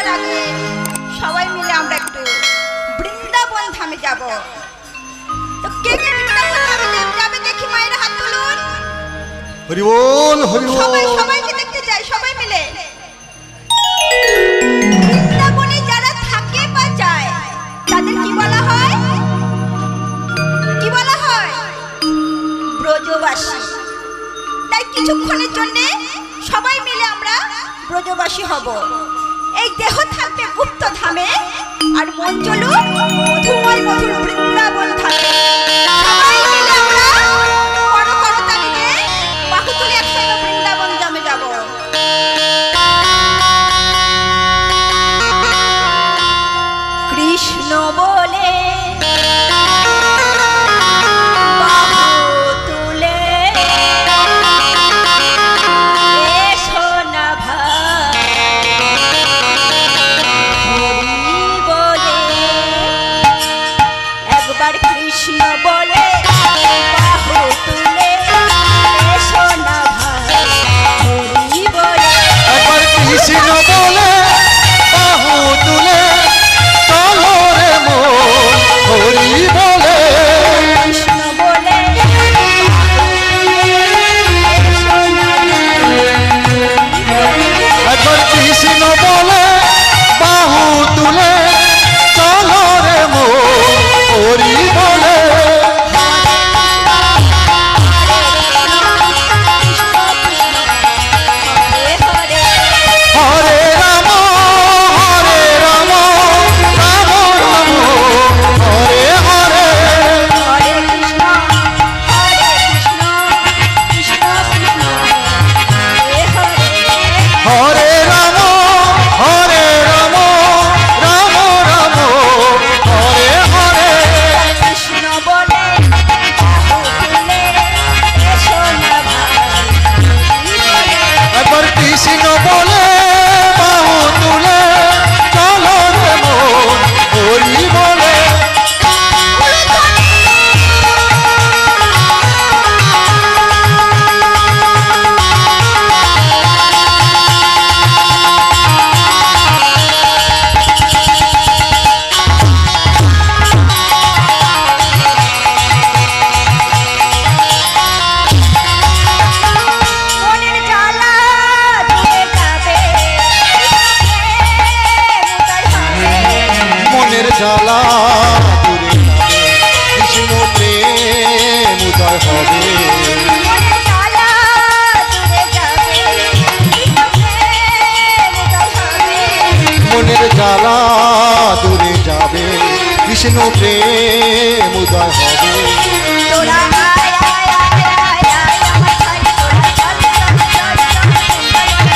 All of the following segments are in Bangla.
যাওয়ার আগে সবাই মিলে আমরা একটু বৃন্দাবন ধামে যাব। তো কে কে বৃন্দাবন ধামে যাবে দেখি, মায়ের হাত তুলুন। হরি বল, হরি বল। সবাইকে দেখতে চাই, সবাই মিলে। বৃন্দাবনে যারা থাকে বা যায় তাদের কি বলা হয়? কি বলা হয়? ব্রজবাসী। তাই কিছুক্ষণের জন্য সবাই মিলে আমরা ব্রজবাসী হব। এই দেহ থাকবে গুপ্ত ধামে, আর মন চলুক মধুময় মধুর বৃন্দাবন ধামে। সবাই মিলে আমরা করতালি দিয়ে বাহু তুলে একসঙ্গে বৃন্দাবন ধামে যাব। কৃষ্ণ বলে কৃষ্ণ বলে বাহু তুলে এসো না ভাই, হরি বলে। একবার কৃষ্ণ বলে বাহু তুলে চলো রে মন, হরি বলে। কৃষ্ণ বলে এসো না ভাই, একবার কৃষ্ণ বলে বাহু তুলে চলো রে মন, হরি বলে। হরে রাম হরে রাম, রাম রাম হরে হরে। হরে কৃষ্ণ কৃষ্ণ কৃষ্ণ হরে হরে। হরে রাম হরে রাম, রাম রাম হরে হরে। কৃষ্ণ বলে বাহু তুলে এসো না ভাই, হরি বলে। একবার কৃষ্ণ বলে বাহু তুলে চলো রে মন, হরি বলে। মনের জ্বালা দূরে যাবে, উদয় হবে। মনের জ্বালা দূরে যাবে, কৃষ্ণ প্রেম উদয় হবে। মনের জ্বালা দূরে যাবে, উদয় হবে। মনের জ্বালা দূরে যাবে, কৃষ্ণ প্রেম উদয় হবে। তোরা আয় আয় আয় আয় আয় আমার ভাই, তোরা চল চল চল চল বৃন্দাবনে চল।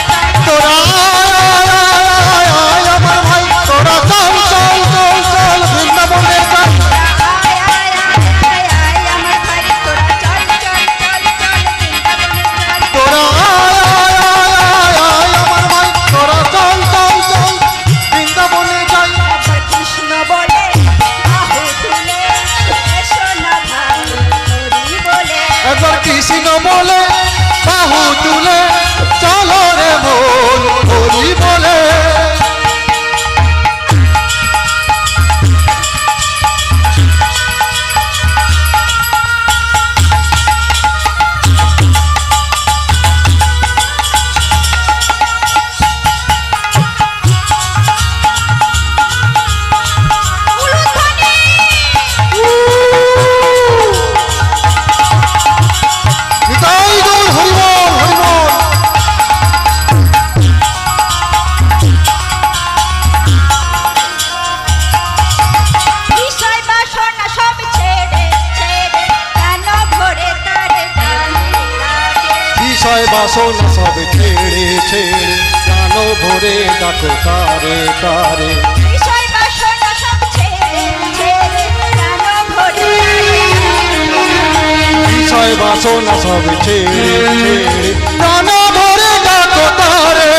তোরা আয় আয় আয় আয় আমার ভাই, তোরা চল চল চল চল বৃন্দাবনে চল। তোরা আয় আয় আয় আয় আমার ভাই, তোরা চল চল চল বৃন্দাবনে চল। তোরা আয় আয় আয় আয় আমার ভাই, তোরা চল চল চল বৃন্দাবনে যাই। আবার কৃষ্ণ বলে বাহু তুলে এসো না ভাই, হরি বলে। একবার কৃষ্ণ বলে বাহু তুলে চলো রে মন, হরি বলে। নিতাই গৌর, হরি বল, হরি বল। বিষয় বাসনা সব ছেড়ে ছেড়ে কেন ভরে তারে ভালো লাগে। বিষয় বাসনা সব ছেড়ে ছেড়ে প্রাণ ভরে ডাকো তারে তারে। বিষয় বাসনা সব ছেড়ে ছেড়ে কেন ভরে বিষয় বাসনা সব ছেড়ে ছেড়ে প্রাণ ভরে ডাকো তারে।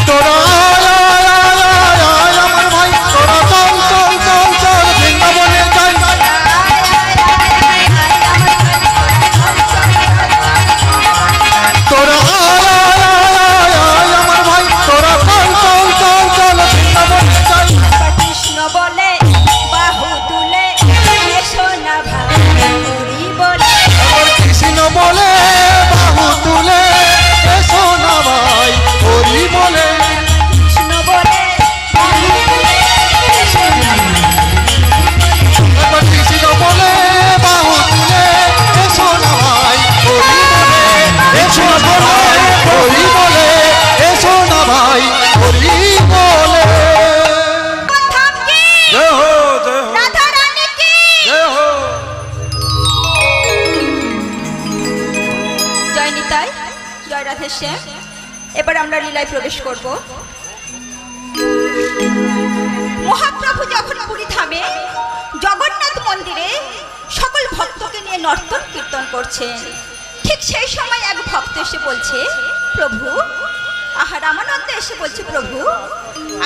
তোরা আয় আয় আয় আয় আমার ভাই, তোরা চল চল চল চল বৃন্দাবনে যাই। আয় আয় আয় আয় আমার ভাই, তোরা চল চল চল চল নিতাই, জয় রাধেশ্যাম। এবার আমরা লীলায় প্রবেশ করব। মহাপ্রভু যখন পুরী ধামে জগন্নাথ মন্দিরে সকল ভক্তকে নিয়ে নর্তন কীর্তন করছেন, ঠিক সেই সময় এক ভক্ত এসে বলছে, প্রভু, আহা রামানন্দ এসে বলছে, প্রভু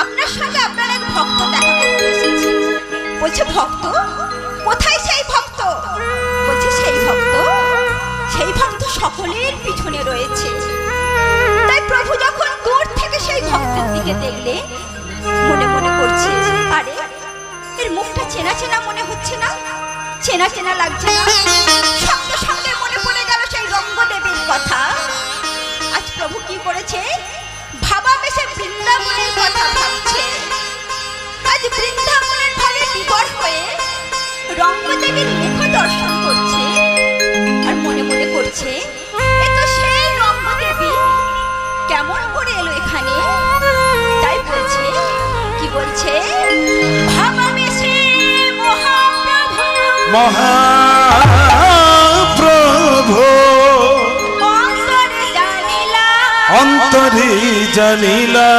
আপনার সঙ্গে আপনার এক ভক্ত দেখা করতে এসেছে। বলছে, ভক্ত? কোথায় সেই ভক্ত? বলছে, সেই ভক্ত সকলের পিছনে রয়েছে। তাই প্রভু যখন দূর থেকে সেই ভক্তের দিকে দেখলে মনে মনে করছে, আরে এর মুখটা চেনা চেনা মনে হচ্ছে না, চেনা চেনা লাগছে না। সঙ্গে সঙ্গে মনে পড়ে গেল সেই রঙ্গদেবীর কথা। আজ প্রভু কি করেছে? ভাবা বেশে বৃন্দাবনের কথা ভাবছে। আজ বৃন্দাবনের ভাবে বিবর হয়ে রঙ্গদেবীর মুখ দর্শন করছে আর মনে মনে করছে, এ তো সেই রঙ্গদেবী, কেমন করে এলো এখানে? তাই বলছে, কি বলছে? ভাবা বেশে মহাপ্রভু অন্তরে জানিলা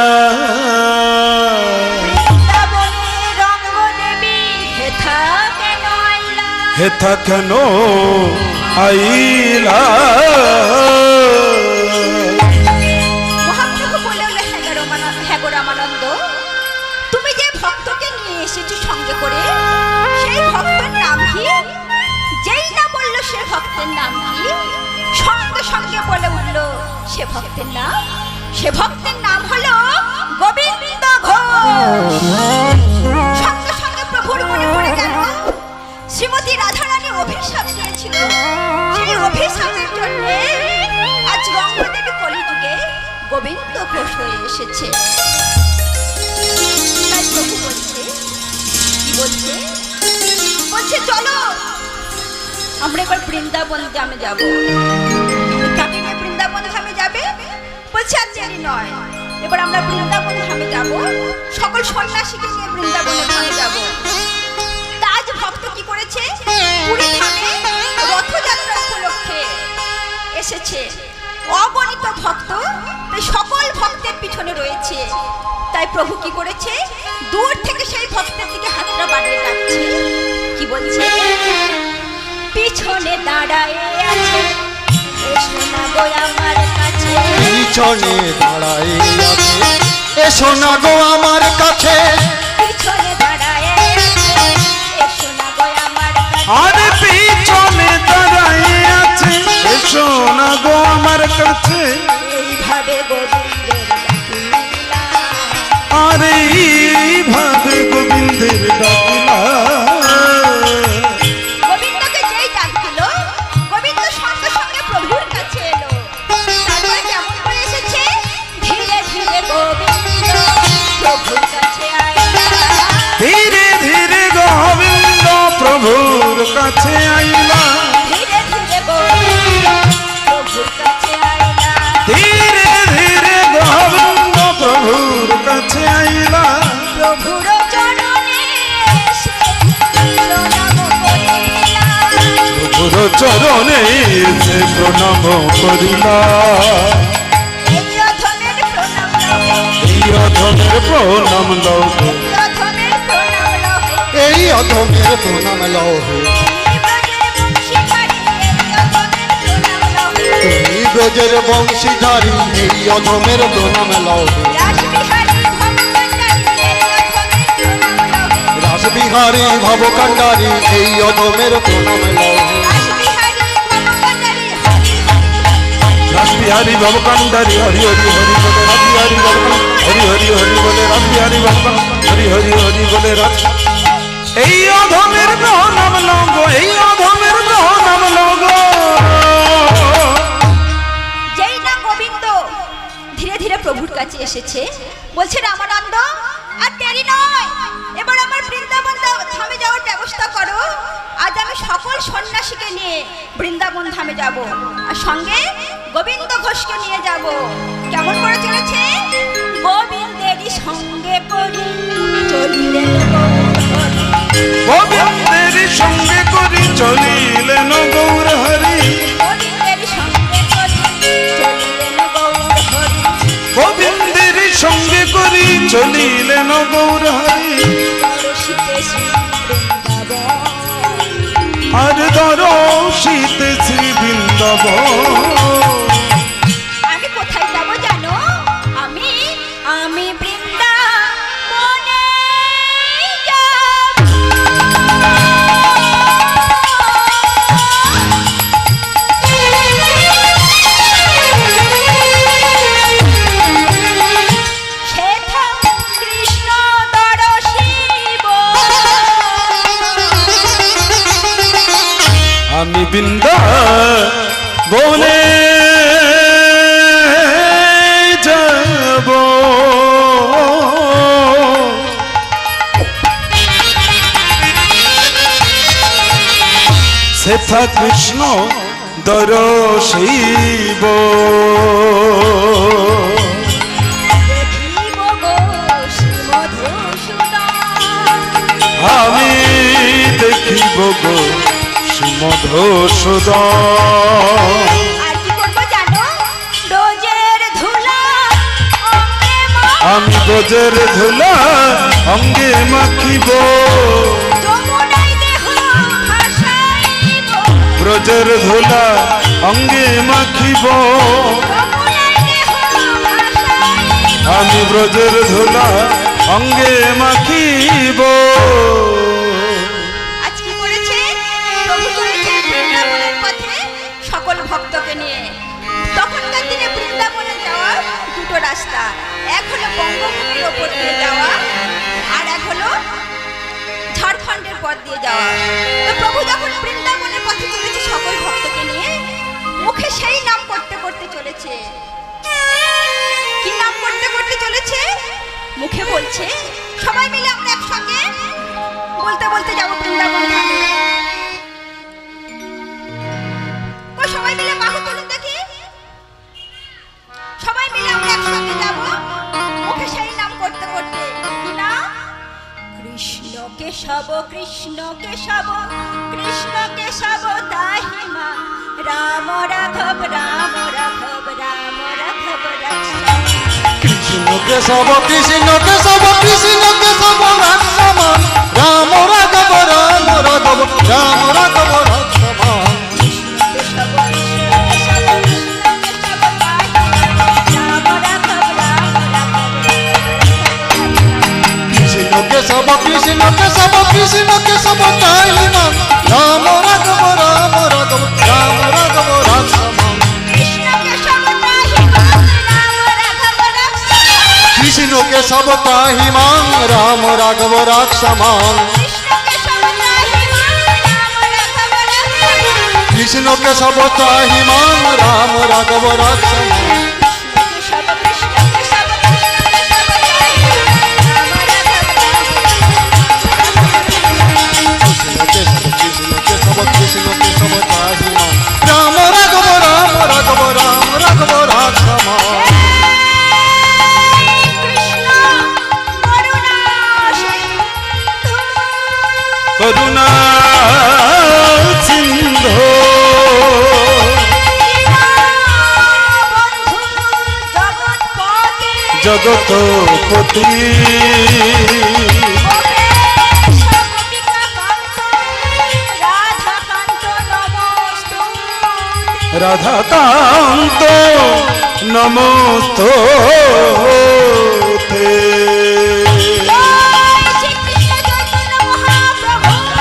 হেথা কেন আইলা? মহাপ্রভু বললেন, হ্যাঁ গো রামানন্দ, তুমি যে ভক্তকে নিয়ে এসেছো সঙ্গে করে, সেই ভক্তের নাম কি? যেই না বললো সে ভক্তের নাম কি, সঙ্গে সঙ্গে বলে উঠলো সে ভক্তের নাম হলো গোবিন্দ ঘোষ। সঙ্গে সঙ্গে প্রভুর মনে পড়ে গেল শ্রীমতী রাধারানী অভিশাপ দিয়েছিল, সেই অভিশাপের জন্য আজ রঙ্গদেবী কলিযুগে গোবিন্দ ঘোষ হয়ে এসেছে। তাই প্রভু বলছে, কি বলছে? বলছে, চলো আমরা এবার বৃন্দাবন ধামে যাব। কাকে নিয়ে বৃন্দাবন ধামে যাবে? বলছে, আর দেরি নয়, এবার আমরা বৃন্দাবন ধামে যাব, সকল সন্ন্যাসীকে নিয়ে বৃন্দাবনে ধামে যাব। আজ ভক্ত কি করেছে? পুরী ধামে রথযাত্রা উপলক্ষে এসেছে অগণিত ভক্ত, তাই সকল ভক্তের পিছনে রয়েছে। তাই প্রভু কি করেছে? দূর থেকে সেই ভক্তের দিকে হাতটা বাড়িয়ে ডাকছে। কি বলছে? পিছনে দাঁড়ায় আছে, এসো না গো আমার কাছে। পিছনে দাঁড়ায় আছে, এসো না গো আমার কাছে। পিছনে দাঁড়ায় আছে, এসো না গো আমার কাছে। আরে পিছনে দাঁড়ায় আছে, এসো না গো আমার কাছে। এইভাবে গোবিন্দের ডাকিলা, আরে এইভাবে গোবিন্দের ডাকিলা। গোবিন্দকে যেই ডাক দিল, গোবিন্দ সঙ্গে সঙ্গে প্রভুর কাছে এলো। তারপরে কেমন করে এসেছে? ধীরে ধীরে গোবিন্দ প্রভুর কাছে আইলা। ধীরে ধীরে গোবিন্দ প্রভুর কাছে আইলা। ধীরে ধীরে গোবিন্দ প্রভুর কাছে আইলা। ধীরে ধীরে গোবিন্দ প্রভুর কাছে আইলা। প্রভুর চরণে এসে প্রণাম করিলা। প্রভুর চরণে সে প্রণাম করিলা। এই অধমের প্রণাম লহে, এই অধমের প্রণাম লও, এই অধমের প্রণাম লহে। এই ব্রজের বংশীধারী এই অধমের প্রণাম লও। রাসবিহারী ভবকাণ্ডারী এই অধমের প্রণাম লও। রাসবিহারী ভবকাণ্ডারী হরি হরি হরি বলে রাসবিহারী ভবকাণ্ডারী হরি হরি হরি বলে রাসবিহারী ভবকাণ্ডারী হরি হরি হরি বলে রাস। এই অধমের প্রণাম লও গো, এই অধমের প্রণাম লও গো। যেই না গোবিন্দ ধীরে ধীরে প্রভুর কাছে এসেছে, বলছে, রামানন্দ আর দেরি নয়, এবার আমার বৃন্দাবন ধামে যাওয়ার ব্যবস্থা করো। আজ আমি সকল সন্ন্যাসীকে নিয়ে বৃন্দাবন ধামে যাব, আর সঙ্গে গোবিন্দ ঘোষকে নিয়ে যাব। কেমন করে চলেছে? গোবিন্দেরই সঙ্গে করি চলিলেন গৌরহরি। গোবিন্দের সঙ্গে করি চলিলেন গৌর হরি। গোবিন্দেরই সঙ্গে করি দর্শিতেছি বৃন্দাবন। আমি কোথায় যাব জানো? আমি আমি বৃন্দাবনে কৃষ্ণ দর্শিব। আমি বৃন্দাবনে যাব, সেথা কৃষ্ণ দর্শিব। দেখিব গো শ্রীমধুসূদন। আমি দেখিব গো সুমধুসূদন। আর কি করবো জানো? রোজের ধুলা অঙ্গে আমি ব্রজের ধুলা অঙ্গে মাখিব, যমুনায় দেহ ভাসাইব। ব্রজের ধুলা অঙ্গে মাখিব, যমুনায় দেহ ভাসাইব। আমি ব্রজের ধুলা অঙ্গে মাখিব। আজ কি করেছে? প্রভু চলেছে বৃন্দাবনের পথে সকল ভক্তকে নিয়ে। তখনকার দিনে বৃন্দাবনে যাওয়া দুটো রাস্তা, এক হলো বঙ্গভূমির ওপর দিয়ে যাওয়া, আর এক হলো ঝাড়খণ্ডের পথ দিয়ে যাওয়া। তো প্রভু যখন বৃন্দাবনের পথে চলেছে সকল ভক্তকে নিয়ে, মুখে সেই নাম করতে করতে চলেছে। কি নাম করতে করতে চলেছে? মুখে বলছে, সবাই মিলে আমরা একসঙ্গে বলতে বলতে যাবো বৃন্দাবন ধামে। ওই সবাই মিলে বাহু তুলুন দেখি। সবাই মিলে আমরা একসঙ্গে যাব, মুখে সেই নাম করতে করতে। কি নাম? কৃষ্ণ কেশব কৃষ্ণ কেশব কৃষ্ণ কেশব তাহিমা, রাম রাঘব রাম রাঘব রাম রাঘব রাম। কৃষ্ণ কেশব কৃষ্ণ কেশব কৃষ্ণ কেশব রাক্ষমান, রাম রাঘব রাম রাঘব রাম রাঘব রাক্ষমান। কৃষ্ণ কেশব কৃষ্ণ কেশব কৃষ্ণ কেশব তাহিমান, রাম রাঘব রাম রাঘব রাম রাঘব রাক্ষমান। কৃষ্ণ কেশব তাহিমান, রাম রাঘব রাক্ষমান। কৃষ্ণ কেশব তাহিমান, রাম রাঘব রাক্ষমান। কৃষ্ণ কেশব কৃষ্ণ কেশব তাহিমান, রাম রাঘব রাম রাঘব রাম রাঘব রাক্ষমান। করুণা সিন্ধু জগৎপতি, রাধাকান্ত নমস্তুতে।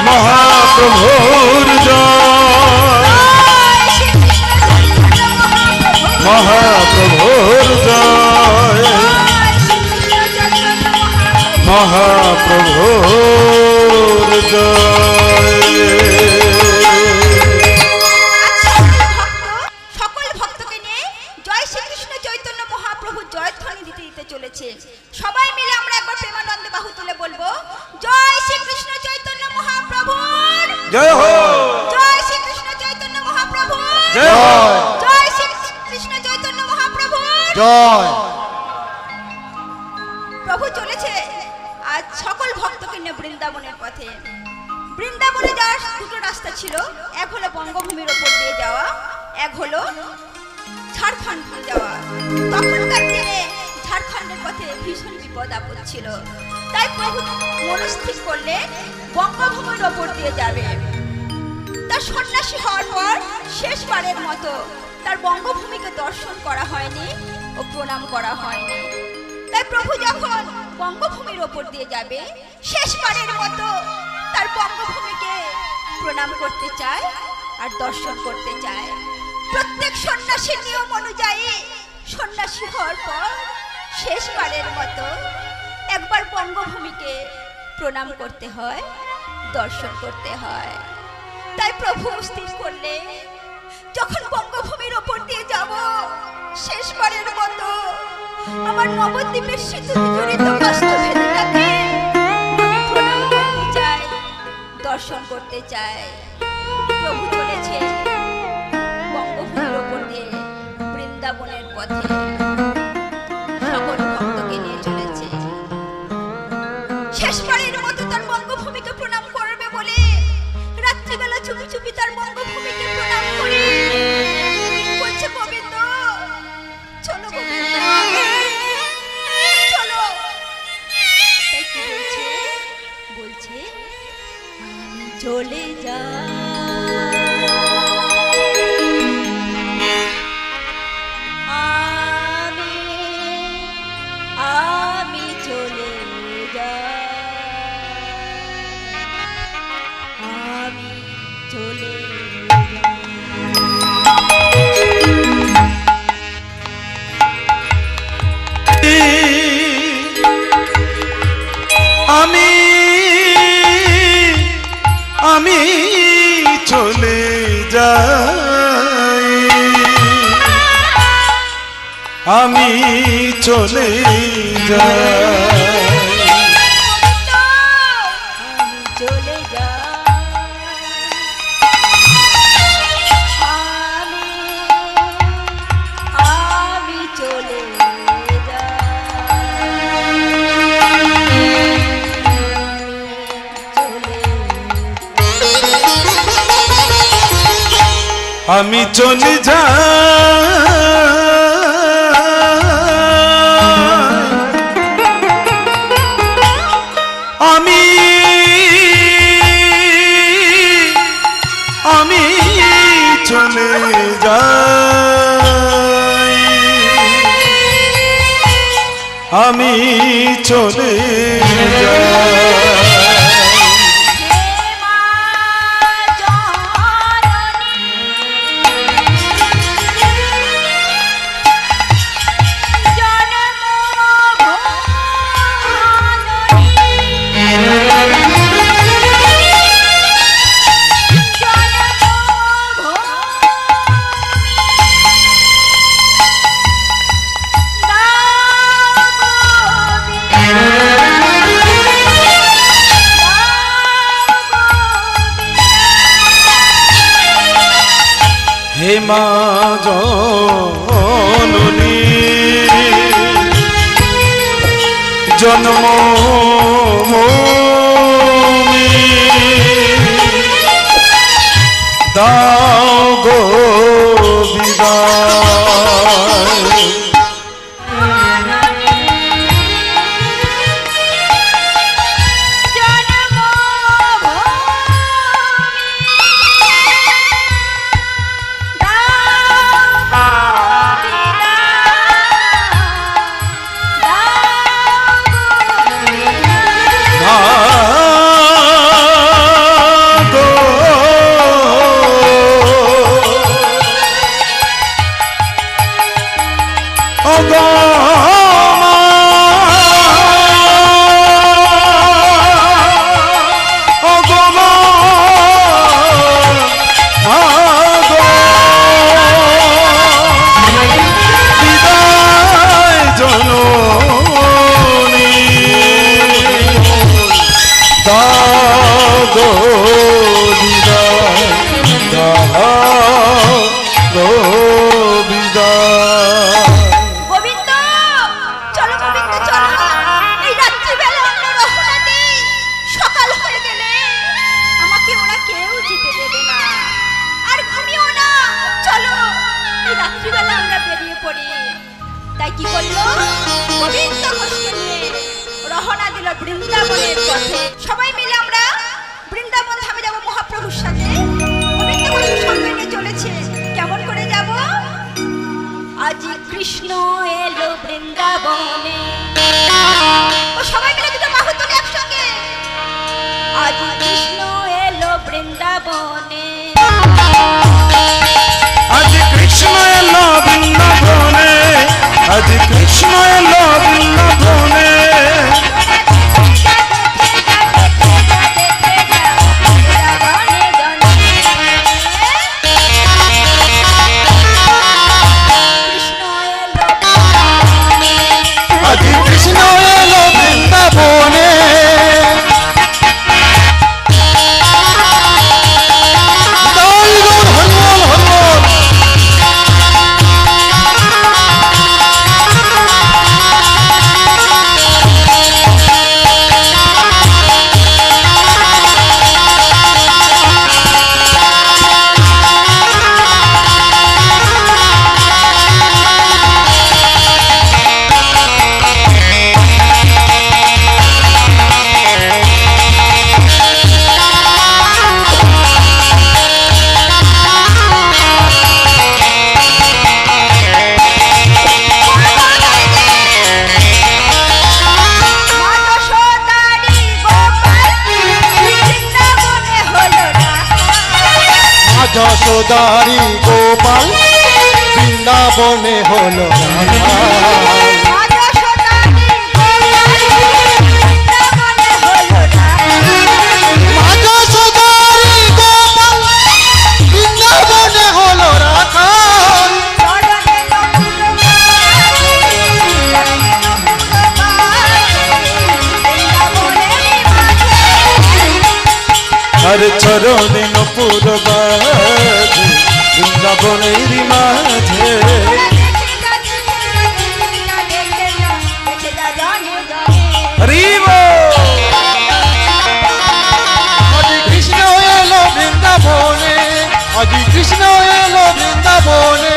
মহাপ্রভুর জয়, মহাপ্রভুর জয়, মহাপ্রভুর জয়। সকল ভক্তকে নিয়ে জয় শ্রীকৃষ্ণ চৈতন্য মহাপ্রভু জয়ধ্বনি দিতে দিতে চলেছে। সবাই মিলে আমরা একবার প্রেমানন্দে বাহু তুলে বলবো, জয় শ্রীকৃষ্ণ চৈতন্য মহাপ্রভুর জয় হো, জয় শ্রীকৃষ্ণ চৈতন্য মহাপ্রভুর জয় হো, জয় শ্রীকৃষ্ণ চৈতন্য মহাপ্রভুর জয়। প্রভু চলেছে আজ সকল ভক্তকে নিয়ে বৃন্দাবনের পথে। বৃন্দাবনে যাওয়ার দুটো রাস্তা ছিল, এক হলো বঙ্গভূমির ওপর দিয়ে যাওয়া, এক হলো ঝাড়খণ্ড দিয়ে যাওয়া। তখনকার দিনে ঝাড়খণ্ডের পথে ভীষণ বিপদ আপদ ছিল, তাই প্রভু মনস্থির করলে বঙ্গভূমির ওপর দিয়ে যাবে। বৃন্দা সন্ন্যাসী হওয়ার পর শেষবারের মতো তার বঙ্গভূমিকে দর্শন করা হয়নি ও প্রণাম করা হয়নি। তাই প্রভু যখন বঙ্গভূমির ওপর দিয়ে যাবে শেষবারের মতো তার বঙ্গভূমিকে প্রণাম করতে চায় আর দর্শন করতে চায়। প্রত্যেক সন্ন্যাসীর নিয়ম অনুযায়ী সন্ন্যাসী হওয়ার পর শেষবারের মতো একবার বঙ্গভূমিকে প্রণাম করতে হয়, দর্শন করতে হয়। তাই প্রভু স্থির করলে যখন বঙ্গভূমির ওপর দিয়ে যাব শেষবারের মতো আমার নবদ্বীপের সিঁদুরে জড়িত কাষ্ঠভেদিটাকে আমি প্রণাম করতে চাই, দর্শন করতে চাই। প্রভু চলেছে বঙ্গভূমির ওপর দিয়ে বৃন্দাবনের পথে, সকল ভক্তকে নিয়ে চলেছে। শেষবারের মতো তার বঙ্গভূমিকে প্রণাম করবে বলে রাত্রিবেলা চুপি চুপি তার বঙ্গভূমিকে প্রণাম করে বলছে, গোবিন্দ চলো, গোবিন্দ চলো। তাই কি বলছে? বলছে আমি চলে আমি চলে আমি চলে আমি চলে যাই, আমি চলে যাই, আমি চলে আমি চলে আমি চলে যাই, আমি চলে যাই, আমি চলে যাই। হে মা জননী জন্মভূমি দাও গো বিদায়, তাই কি করলো? গোবিন্দ ঘোষকে নিয়ে রওনা দিল বৃন্দাবনের পথে। সবাই মিলে আমরা বৃন্দাবন ধামে যাব মহাপ্রভুর সাথে। আজ কৃষ্ণ এলো বৃন্দাবনে। ও সবাই মিলে দুটো বাহু তুলে একসঙ্গে। আজ কৃষ্ণ এলো বৃন্দাবনে। আজ কৃষ্ণ এলো বৃন্দাবনে, আজ কৃষ্ণ এলো বৃন্দাবনে। আজ কৃষ্ণ এলো বৃন্দাবনে। দল দল হরিবল হরিবল। যশোদারি গোপাল বৃন্দাবনে হলো যশোদারি গোপাল বৃন্দাবনে হলো রাখাল। আর চরণে নপুর বাজে বৃন্দাবনের মাঝে। হরি বল। আজ কৃষ্ণ এলো বৃন্দাবনে, আজ কৃষ্ণ এলো বৃন্দাবনে।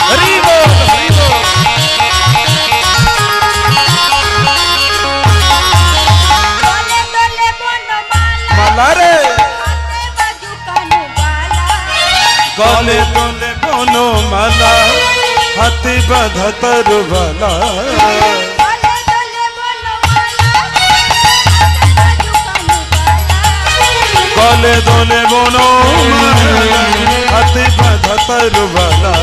হরি বল, হরি বল। মালা রে গলে দোলে বনমালা, হাতে বাঁধা তরবালা। গলে দোলে বনমালা, হাতে বাঁধা তরবালা।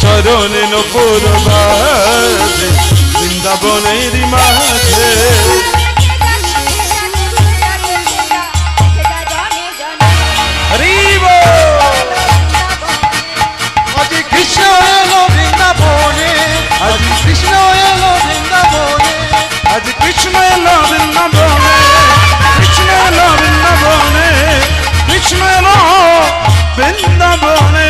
চরণে নপুর বাজে বৃন্দাবনের মাঝে। হরি বল। আজ কৃষ্ণ এলো বৃন্দাবনে, আজ কৃষ্ণ এলো বৃন্দাবনে। আজ কৃষ্ণ এলো বৃন্দাবনে, কৃষ্ণ এলো বৃন্দাবনে, কৃষ্ণ এলো বৃন্দাবনে।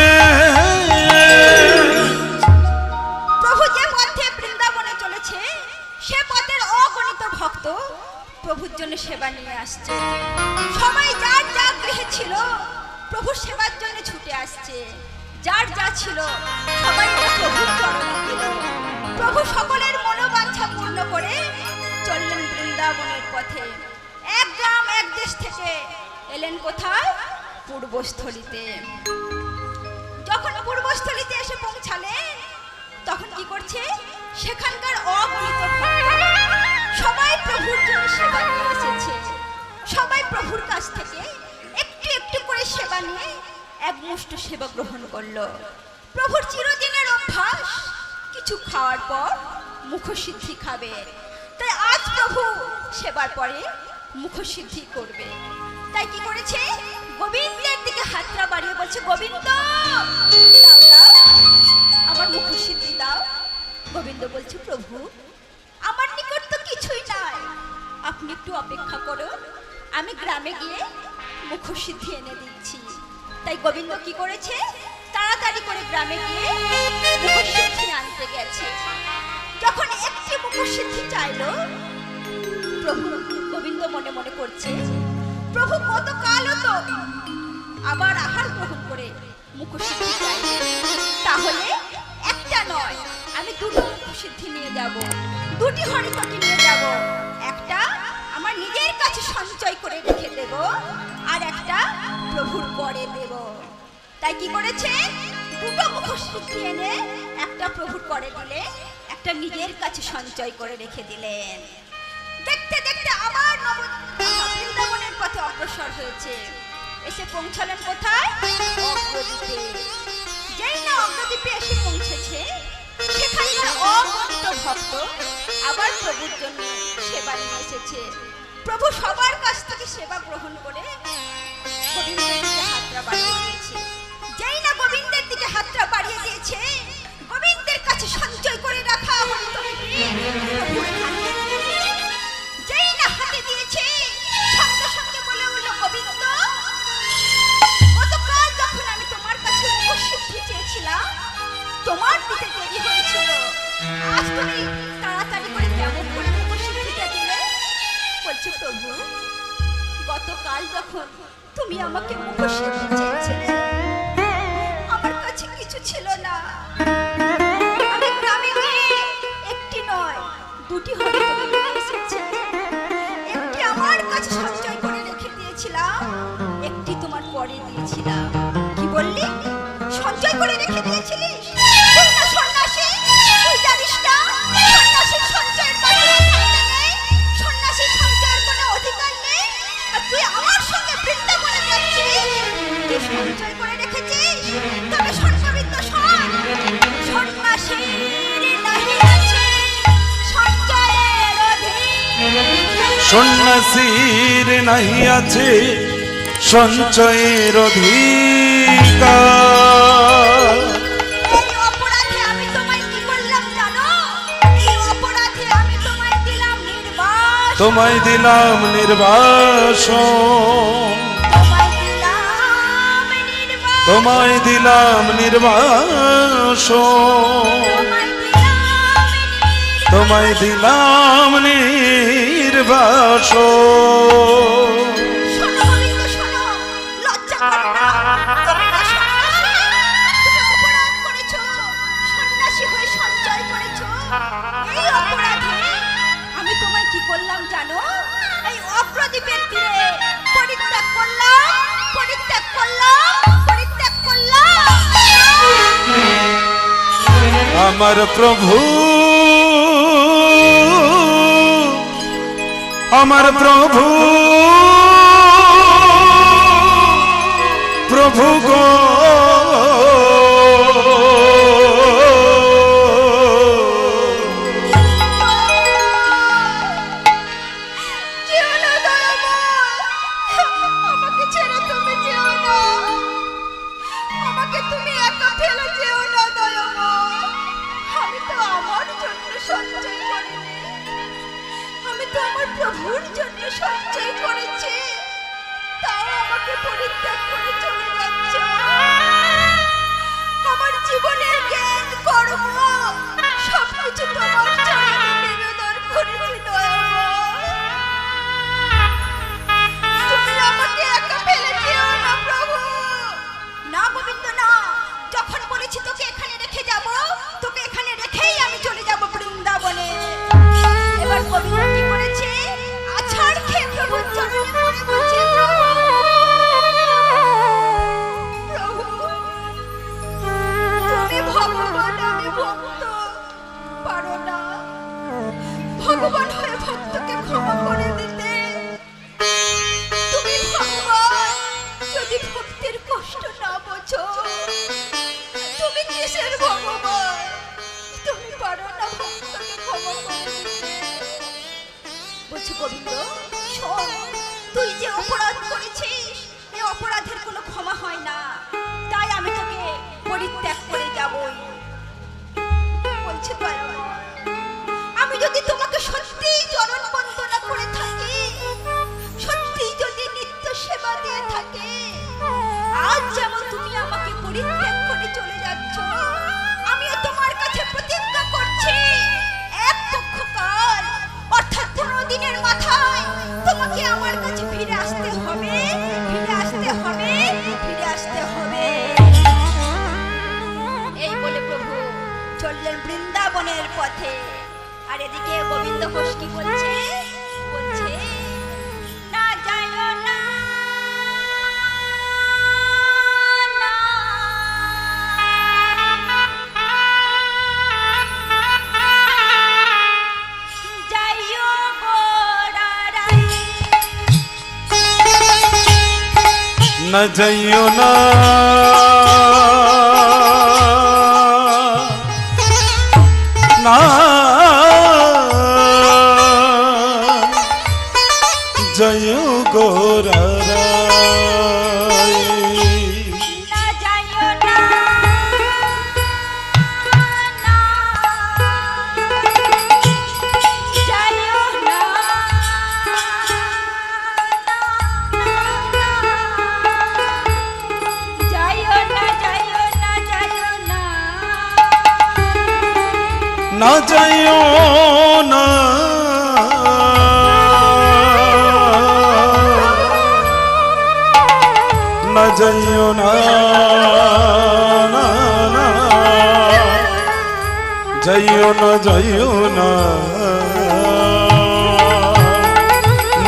প্রভু যে পথে বৃন্দাবনে চলেছে সে পথের অগণিত ভক্ত প্রভুর জন্য সেবা নিয়ে আসছে। সবাই যার যা গৃহে ছিল প্রভুর সেবার জন্য ছুটে আসছে। যার যা ছিল সবাই প্রভুর চরণে দিল। প্রভু সকলের মনোবাঞ্ছা পূর্ণ করে চললেন বৃন্দাবনের পথে। এক গ্রাম এক দেশ থেকে এলেন কোথায়? পূর্বস্থলীতে। যখন পূর্বস্থলীতে এসে পৌঁছালেন তখন কি করছে? সেখানকার অগণিত ভক্ত সবাই প্রভুর জন্য সেবা নিয়ে এসেছে। সবাই প্রভুর কাছ থেকে একটু একটু করে সেবা নিয়ে এক মুষ্ট সেবা গ্রহণ করলো। প্রভুর চিরদিনের অভ্যাস কিছু খাওয়ার পর মুখসিদ্ধি খাবে। তাই আজ প্রভু সেবার পরে মুখসিদ্ধি করবে। তাই কি করেছে? গোবিন্দের দিকে হাতটা বাড়িয়ে বলছে, গোবিন্দ দাও দাও আমার মুখসিদ্ধি দাও। গোবিন্দ বলছে, প্রভু আমার নিকট তো কিছুই নাই, আপনি একটু অপেক্ষা করুন, আমি গ্রামে গিয়ে মুখসিদ্ধি এনে দিচ্ছি। তাই গোবিন্দ কি করেছে, তাড়াতাড়ি করে গ্রামে গিয়ে মুখসিদ্ধি আনতে গেছে। যখন একটি মুখসিদ্ধি চাইলো, প্রভু গোবিন্দ মনে মনে করছে, প্রভু কত কালও তো আবার আহার গ্রহণ করে মুখসিদ্ধি চাইবে, তাহলে একটা নয় আমি দুটো মুখসিদ্ধি নিয়ে যাব, দুটি হরিতকি নিয়ে যাব, একটা আমার নিজের কাছে সঞ্চয় করে রেখে দেব, আর একটা প্রভুর করে দেব। তাই কি করেছে, দুটো মুখসিদ্ধি এনে একটা প্রভুর করে দিলে, একটা নিজের কাছে সঞ্চয় করে রেখে দিলেন। দেখতে দেখতে আবার বৃন্দাবনের পথে অগ্রসর হয়েছে। এসে পৌঁছালেন কোথায়, অগ্রদ্বীপে। যেই না অগ্রদ্বীপে এসে পৌঁছেছে, সেখানকার অগণিত ভক্ত আবার প্রভুর জন্য সেবা নিয়ে এসেছে। প্রভু সবার কাছ থেকে সেবা গ্রহণ করে গোবিন্দের দিকে হাতটা বাড়িয়ে দিয়েছে। যেই না গোবিন্দের দিকে হাতটা বাড়িয়ে দিয়েছে, গোবিন্দের কাছে সঞ্চয় করে রাখা হরিতকি প্রভুর হাতে দিয়েছে। যেই না হাতে দিয়েছে, সঙ্গে সঙ্গে বলে উঠল, গোবিন্দ, গতকাল যখন আমি তোমার কাছে মুখসিদ্ধি চেয়েছিলাম, তোমার দিতে দেরি হয়েছিল, আজ তুমি তাড়াতাড়ি করে কেমন করে মুখসিদ্ধিটা দিলে? বলছে, প্রভু, গতকাল যখন তুমি আমাকে মুখসিদ্ধি চেয়েছিলে, আমার কাছে কিছু ছিল না। আমি গ্রামে গিয়ে একটি নয় দুটি হরিতকি নিয়ে এসেছি। একটি আমার কাছে সঞ্চয় করে রেখে দিয়েছিলাম, একটি তোমার পরে দিয়েছিলাম। কি বললি, সঞ্চয় করে রেখে দিয়েছিলিস? তুই না সন্ন্যাসী, তুই জানিস না সন্ন্যাসীর সঞ্চয়ের বাসনা থাকতে নেই, সন্ন্যাসীর সঞ্চয়ের কোনো অধিকার নেই। আর তুই আমার সঙ্গে বৃন্দাবনে যাচ্ছিস, তুই সঞ্চয় করে রেখেছিস? তবে সন্ন্যাবিদ্য শোন, সন্ন্যাসীর নাহি আছে সঞ্চয়ের অধিকার। সন্ন্যাসীর নাহি আছে সঞ্চয়ের অধিকার। এই অপরাধে আমি তোমায় কি করলাম জানো? এই অপরাধে আমি তোমায় দিলাম নির্বাসন। তোমায় দিলাম নির্বাসন, তোমায় দিলাম নির্বাসন, তোমায় দিলাম নির্বাসন। শোনো গোবিন্দ, শোনো, লজ্জা করো না। তুমি না সন্ন্যাসী, তুমি অপরাধ করেছো, সন্ন্যাসী হয়ে সঞ্চয় করেছো। এই অপরাধে আমি তোমায় কি করলাম জানো? এই অগ্রদ্বীপের তীরে পরিত্যাগ করলাম, পরিত্যাগ করলাম, পরিত্যাগ করলাম। আমার প্রভু, আমার প্রভু, প্রভু গো, যেও না দয়াময়, আমাকে ছেড়ে তুমি যেও না, আমাকে তুমি একা ফেলে যেও না দয়াময়। আমি তো আমার জন্য সঞ্চয় করিনি, আমি তো আমার প্রভুর জন্য সঞ্চয় করেছি, তাও আমাকে পরিত্যাগ করে চলে যাচ্ছ। আমার জীবনের জ্ঞান, কর্ম সবকিছু তোমার চরণে নিবেদন করেছি দয়াময়। তুমি আমাকে একা ফেলে যেও না প্রভু। না গোবিন্দ না, যখন বলেছি তোকে এখানে রেখে যাব, তোকে এখানে রেখেই আমি চলে যাব বৃন্দাবনে। এবার গোবিন্দ কি করেছে, আছাড় খেয়ে প্রভুর চরণে পড়ে বলছে, প্রভু, প্রভু, তুমি ভগবান, আমি ভক্ত, পারো না, আর এদিকে গোবিন্দ ঘোষ কি বলছে বলছে না যাইও না না, যাইও গোরারাই। न जइयो ना ना जइयो गोरा राई। না যাইও না না, যাইও না যাইও না, যাইও না, যাইও না। ना जइयो ना ना जइयो ना ना ना जइयो ना जइयो ना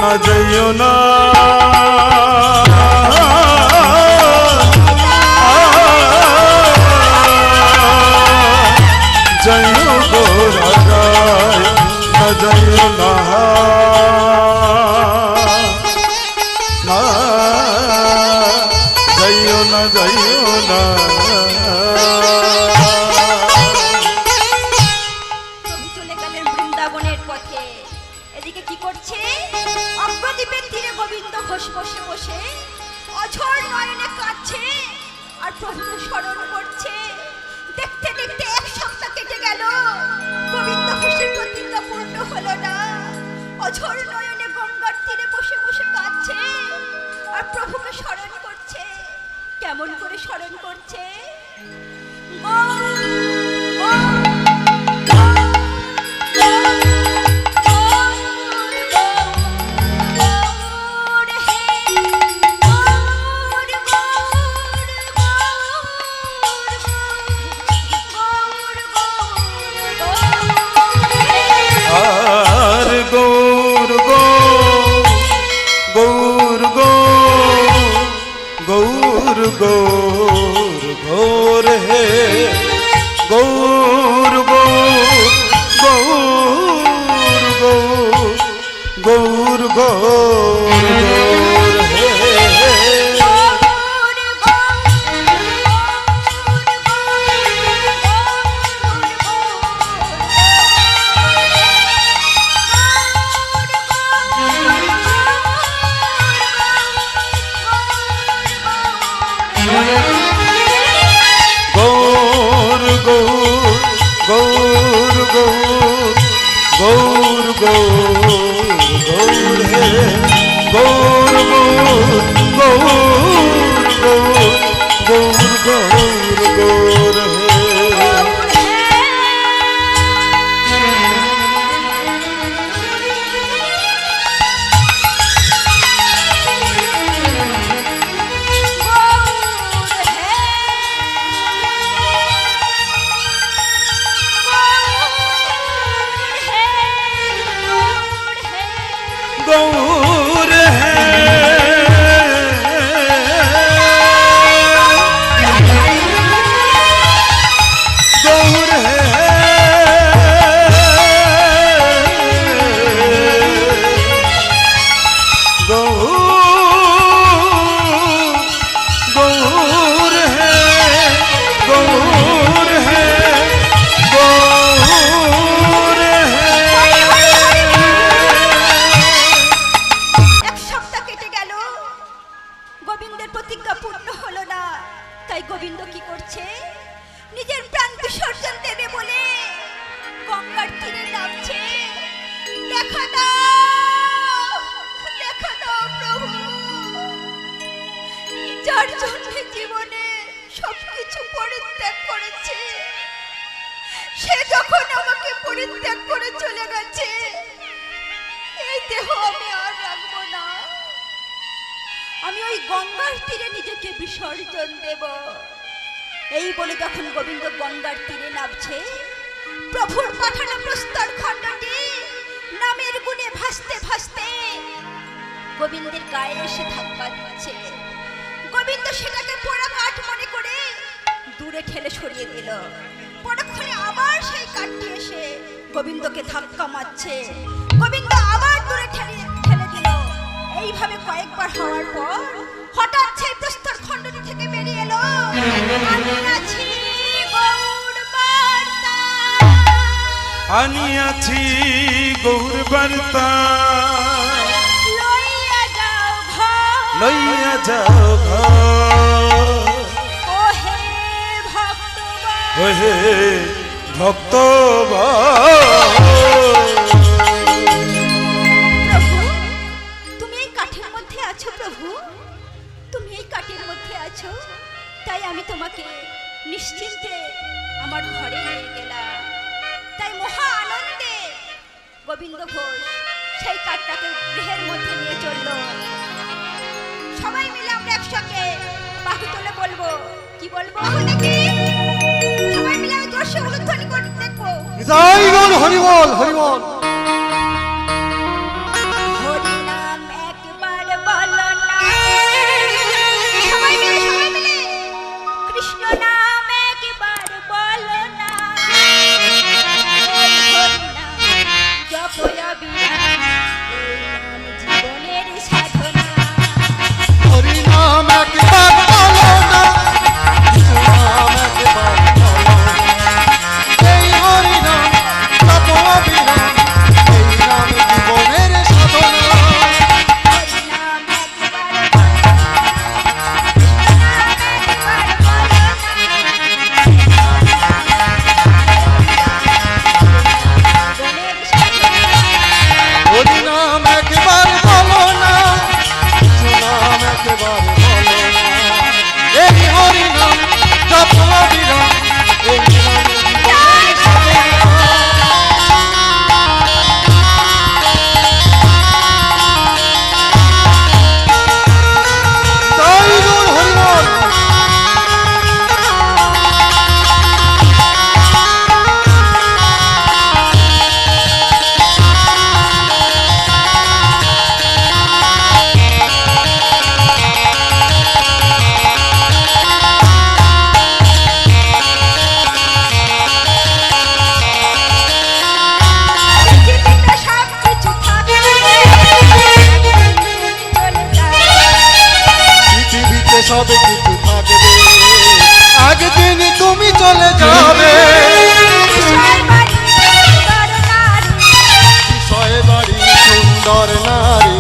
ना जइयो ना जइयो गोरा राय ना जइयो ना ना जइयो ना जइयो ना। প্রভু চলে গেলেন বৃন্দাবনের পথে। এদিকে কি করছে? অগ্রদ্বীপের তীরে গোবিন্দ ঘোষ বসে বসে অঝোর নয়নে কাঁদছে আর প্রভুকে স্মরণ করছে। দেখতে দেখতে এক সপ্তাহ কেটে গেল, গোবিন্দ ঘোষের প্রতিজ্ঞা পূর্ণ হলো না। অঝোর নয়নে গঙ্গার তীরে বসে বসে কাঁদছে আর প্রভুকে স্মরণ করছে। কেমন করে স্মরণ করছে? আর গৌর গৌর গৌর গৌর গৌর হে গৌর গৌর গৌর গৌর গৌর হে गौर गौर गौर गौर गौर गौर गौर है गौर गौर गौर गौर गौर गौर गौर है। गौर है गौर है गौर है गौर है गौर এক সপ্তাহ কেটে গেল, গোবিন্দের প্রতিজ্ঞা পূর্ণ হলো না। তাই গোবিন্দ কি করছে? নিজের প্রাণ বিসর্জন দেবে বলে গঙ্গার তীরে নামছে। দেখা দাও, দেখা দাও প্রভু, যার জন্য জীবনে সবকিছু পরিত্যাগ করেছে, সে যখন আমাকে পরিত্যাগ করে চলে গেছে, এই দেহ আমি আর রাখবো না। আমি ওই গঙ্গার তীরে নিজেকে বিসর্জন দেব। এই বলে যখন গোবিন্দ গঙ্গার তীরে নামছে, প্রভুর পাঠানো প্রস্তর খণ্ডটি নামের গুণে ভাসতে ভাসতে গোবিন্দের গায়ে এসে ধাক্কা দিচ্ছে। গোবিন্দ সেটাকে পোড়া কাঠ মনে করে দূরে ঠেলে সরিয়ে দিল। পরক্ষণে আবার সেই কাঠটি এসে গোবিন্দকে ধাক্কা মারছে। গোবিন্দ আবার দূরে ঠেলে ঠেলে দিল। এইভাবে কয়েকবার হওয়ার পর হঠাৎ সেই প্রস্তর খণ্ডটি থেকে বেরিয়ে এলো, আমি আছি গৌর বার্তা। আনিয়াছি গৌর বার্তা, লইয়া যাও ঘর, লইয়া যাও ঘর। ওহে ভক্তগণ। ওহে ভক্ত প্রভু, তুমি এই কাঠের মধ্যে আছো প্রভু, তুমি এই কাঠের মধ্যে আছো, তাই আমি তোমাকে নিশ্চিন্তে আমার ঘরে নিয়ে গেলাম। তাই মহা আনন্দে গোবিন্দ ঘোষ সেই কাঠটাকে গৃহের মধ্যে নিয়ে চলল। সবাই মিলে আমরা একসঙ্গে বাহু তুলে বলবো, কি বলবো নাকি? সবাই মিলে আমি দর্শে উলুধ্বনি করে দেখবো। জয় গৌর হরিবল হরিবল। হরি নাম একবার বলো না, সবাই মিলে কৃষ্ণ নাম একবার বলো না, এই হরি নাম জপয় বিরাম, এই নাম জীবনের সাধনা। হরি নাম একবার বলো না, কৃষ্ণ নাম একবার বলো না। এই হরি নাম তপ অবিরাম, এই নাম জীবনের সাধনা। হরি নাম একবার বলো না, হরি নাম একবার বলো না, কৃষ্ণ নাম একবার বলো না। এই হরি নাম তপ অবিরাম, এই নাম জীবনের সাধনা। জয় গৌর হরিবল। পৃথিবীতে সব কিছু থাকবে, চলে যায়। পৃথিবীতে সব কিছু থাকবে, একদিন তুমি চলে যাবে। বিষয় বাড়ি সুন্দর নারী, বিষয় বাড়ি সুন্দর নারী,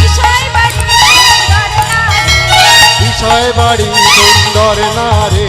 বিষয় বাড়ি সুন্দর নারী, বিষয় বাড়ি সুন্দর নারী।